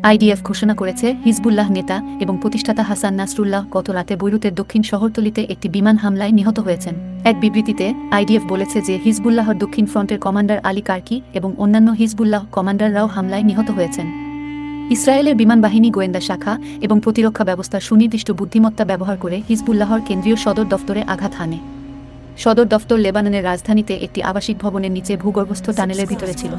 IDF ঘোষণা করেছে Hezbollah নেতা এবং প্রতিষ্ঠাতা হাসান নাসরুল্লাহ গত রাতে বৈরুতের দক্ষিণ শহরতলিতে একটি বিমান হামলায় নিহত হয়েছেন। এক বিবৃতিতে আইডিএফ বলেছে যে হিজবুল্লাহর দক্ষিণ ফ্রন্টের কমান্ডার আলী কার্কি এবং অন্যান্য হিজবুল্লাহ কমান্ডাররাও হামলায় নিহত হয়েছেন। ইসরায়েলের বিমান বাহিনী গোয়েন্দা শাখা এবং প্রতিরক্ষা ব্যবস্থার সুনির্দিষ্ট বুদ্ধিমত্তা ব্যবহার করে হিজবুল্লাহর কেন্দ্রীয় সদর দফতরে আঘাত হানে। সদর দফতর লেবাননের রাজধানীতে একটি আবাসিক ভবনের নিচে ভূগর্ভস্থ টানেলের ভিতরে ছিল।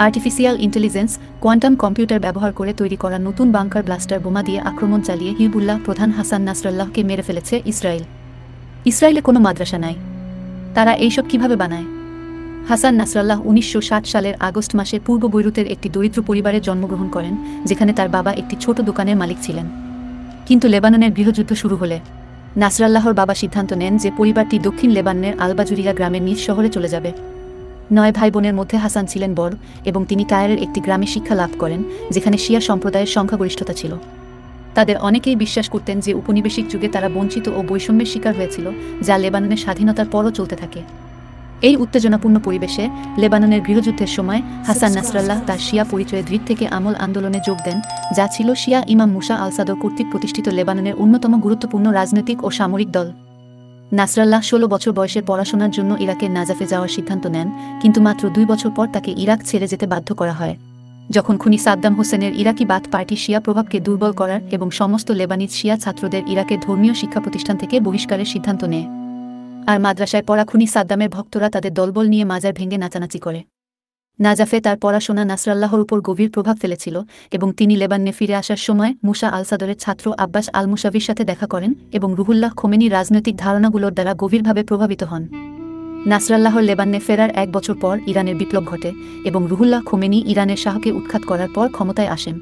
আর্টিফিশিয়াল ইন্টেলিজেন্স কোয়ান্টাম কম্পিউটার ব্যবহার করে তৈরি করা নতুন বাংকার ব্লাস্টার বোমা দিয়ে আক্রমণ চালিয়ে হিজবুল্লাহ প্রধান হাসান নাসরাল্লাহকে মেরে ফেলেছে ইসরায়েল। ইসরায়েলে কোনো মাদ্রাসা নাই, তারা এইসব কিভাবে বানায়? হাসান নাসরাল্লাহ 1960 সালের আগস্ট মাসে পূর্ব বৈরুতের একটি দরিদ্র পরিবারে জন্মগ্রহণ করেন, যেখানে তার বাবা একটি ছোট দোকানের মালিক ছিলেন। কিন্তু লেবাননের গৃহযুদ্ধ শুরু হলে নাসরাল্লাহর বাবা সিদ্ধান্ত নেন যে পরিবারটি দক্ষিণ লেবাননের আলবাজুরিয়া গ্রামের নিজ শহরে চলে যাবে। 9 ভাই বোনের মধ্যে হাসান ছিলেন বড় এবং তিনি টায়ারের একটি গ্রামে শিক্ষা লাভ করেন, যেখানে শিয়া সম্প্রদায়ের সংখ্যাগরিষ্ঠতা ছিল। তাদের অনেকেই বিশ্বাস করতেন যে উপনিবেশিক যুগে তারা বঞ্চিত ও বৈষম্যের শিকার হয়েছিল, যা লেবাননের স্বাধীনতার পরও চলতে থাকে। এই উত্তেজনাপূর্ণ পরিবেশে লেবাননের গৃহযুদ্ধের সময় হাসান নাসরাল্লাহ তার শিয়া পরিচয়ে দৃঢ় থেকে আমল আন্দোলনে যোগ দেন, যা ছিল শিয়া ইমাম মুসা আল সাদর কর্তৃক প্রতিষ্ঠিত লেবাননের অন্যতম গুরুত্বপূর্ণ রাজনৈতিক ও সামরিক দল। নাসরাল্লাহ 16 বছর বয়সের পড়াশোনার জন্য ইরাকের নাজাফে যাওয়ার সিদ্ধান্ত নেন, কিন্তু মাত্র 2 বছর পর তাকে ইরাক ছেড়ে যেতে বাধ্য করা হয়, যখন খুনি সাদ্দাম হোসেনের ইরাকি বাথ পার্টি শিয়া প্রভাবকে দুর্বল করার এবং সমস্ত লেবানিজ শিয়া ছাত্রদের ইরাকের ধর্মীয় শিক্ষা প্রতিষ্ঠান থেকে বহিষ্কারের সিদ্ধান্ত নেয়। আর মাদ্রাসায় পড়া খুনি সাদ্দামের ভক্তরা তাদের দলবল নিয়ে মাজার ভেঙে নাচানাচি করে। নাজাফে তার পড়াশোনা নাসরাল্লাহর উপর গভীর প্রভাব ফেলেছিল এবং তিনি লেবাননে ফিরে আসার সময় মুসা আল সাদরের ছাত্র আব্বাস আল মুসাভির সাথে দেখা করেন এবং রুহুল্লাহ খোমেনির রাজনৈতিক ধারণাগুলোর দ্বারা গভীরভাবে প্রভাবিত হন। নাসরাল্লাহর লেবাননে ফেরার 1 বছর পর ইরানের বিপ্লব ঘটে এবং রুহুল্লাহ খোমেনি ইরানের শাহকে উৎখাত করার পর ক্ষমতায় আসেন।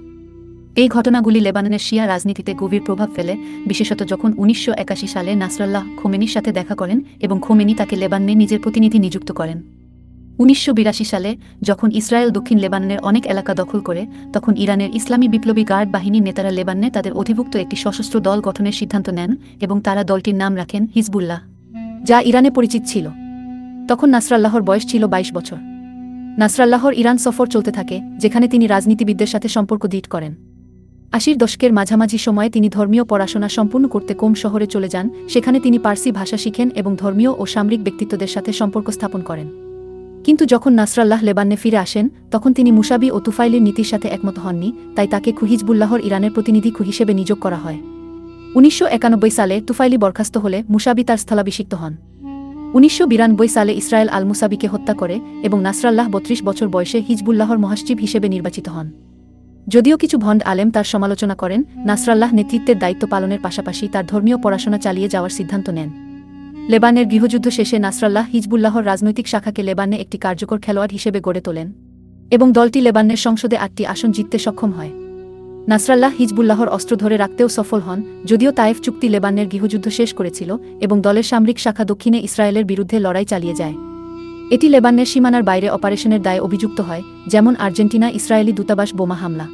এই ঘটনাগুলি লেবাননের শিয়া রাজনীতিতে গভীর প্রভাব ফেলে, বিশেষত যখন 1981 সালে নাসরাল্লাহ খোমেনির সাথে দেখা করেন এবং খোমেনি তাকে লেবাননে নিজের প্রতিনিধি নিযুক্ত করেন। 1982 সালে যখন ইসরায়েল দক্ষিণ লেবাননের অনেক এলাকা দখল করে, তখন ইরানের ইসলামী বিপ্লবী গার্ড বাহিনীর নেতারা লেবাননে তাদের অধিভুক্ত একটি সশস্ত্র দল গঠনের সিদ্ধান্ত নেন এবং তারা দলটির নাম রাখেন হিজবুল্লাহ, যা ইরানে পরিচিত ছিল। তখন নাসরাল্লাহর বয়স ছিল 22 বছর। নাসরাল্লাহর ইরান সফর চলতে থাকে, যেখানে তিনি রাজনীতিবিদদের সাথে সম্পর্ক দৃঢ় করেন। 80 দশকের মাঝামাঝি সময়ে তিনি ধর্মীয় পড়াশোনা সম্পূর্ণ করতে কোম শহরে চলে যান, সেখানে তিনি পার্সি ভাষা শিখেন এবং ধর্মীয় ও সামরিক ব্যক্তিত্বদের সাথে সম্পর্ক স্থাপন করেন। কিন্তু যখন নাসরাল্লাহ লেবাননে ফিরে আসেন, তখন তিনি মুসাবি ও তুফাইলির নীতির সাথে একমত হননি, তাই তাকে হিজবুল্লাহর ইরানের প্রতিনিধি হিসেবে নিয়োগ করা হয়। 1991 সালে তুফাইলি বরখাস্ত হলে মুসাবি তার স্থলাভিষিক্ত হন। 1992 সালে ইসরায়েল আল মুসাবিকে হত্যা করে এবং নাসরাল্লাহ 32 বছর বয়সে হিজবুল্লাহর মহাসচিব হিসেবে নির্বাচিত হন। যদিও কিছু ভণ্ড আলেম তার সমালোচনা করেন, নাসরাল্লাহ নেতৃত্বের দায়িত্ব পালনের পাশাপাশি তার ধর্মীয় পড়াশোনা চালিয়ে যাওয়ার সিদ্ধান্ত নেন। লেবানের গৃহযুদ্ধ শেষে নাসরাল্লাহ হিজবুল্লাহর রাজনৈতিক শাখাকে লেবানে একটি কার্যকর খেলোয়াড় হিসেবে গড়ে তোলেন এবং দলটি লেবানের সংসদে 8টি আসন জিততে সক্ষম হয়। নাসরাল্লাহ হিজবুল্লাহর অস্ত্র ধরে রাখতেও সফল হন, যদিও তায়েফ চুক্তি লেবানের গৃহযুদ্ধ শেষ করেছিল এবং দলের সামরিক শাখা দক্ষিণে ইসরায়েলের বিরুদ্ধে লড়াই চালিয়ে যায়। এটি লেবানের সীমানার বাইরে অপারেশনের দায়ে অভিযুক্ত হয়, যেমন আর্জেন্টিনা ইসরায়েলি দূতাবাস বোমা হামলা।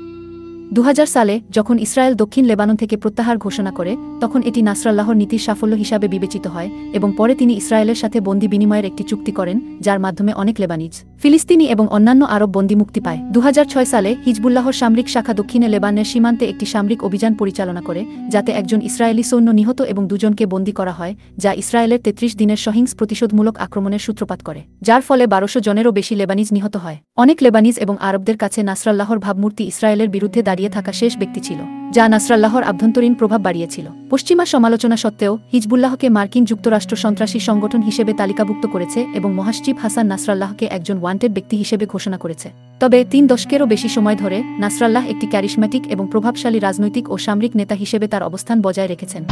2000 সালে যখন ইসরায়েল দক্ষিণ লেবানন থেকে প্রত্যাহার ঘোষণা করে, তখন এটি নাসরাল্লাহর নীতির সাফল্য হিসাবে বিবেচিত হয় এবং পরে তিনি ইসরায়েলের সাথে বন্দী বিনিময়ের একটি চুক্তি করেন, যার মাধ্যমে অনেক লেবানিজ, ফিলিস্তিনি এবং অন্যান্য আরব বন্দী মুক্তি পায়। 2006 সালে হিজবুল্লাহর সামরিক শাখা দক্ষিণে লেবানের সীমান্তে একটি সামরিক অভিযান পরিচালনা করে, যাতে একজন ইসরায়েলি সৈন্য নিহত এবং 2 জনকে বন্দী করা হয়, যা ইসরায়েলের 33 দিনের সহিংস প্রতিশোধমূলক আক্রমণের সূত্রপাত করে, যার ফলে 1200 জনেরও বেশি লেবানিজ নিহত হয়। অনেক লেবানিজ এবং আরবদের কাছে নাসরাল্লাহর ভাবমূর্তি ইসরায়েলের বিরুদ্ধে দাঁড়িয়ে থাকা শেষ ব্যক্তি ছিল, যা নাসরাল্লাহর আভ্যন্তরীণ প্রভাব বাড়িয়েছিল। পশ্চিমা সমালোচনা সত্ত্বেও হিজবুল্লাহকে মার্কিন যুক্তরাষ্ট্র সন্ত্রাসী সংগঠন হিসেবে তালিকাভুক্ত করেছে এবং মহাসচিব হাসান নাসরাল্লাহকে একজন ওয়ান্টেড ব্যক্তি হিসেবে ঘোষণা করেছে। তবে 3 দশকেরও বেশি সময় ধরে নাসরাল্লাহ একটি ক্যারিশম্যাটিক এবং প্রভাবশালী রাজনৈতিক ও সামরিক নেতা হিসেবে তার অবস্থান বজায় রেখেছেন।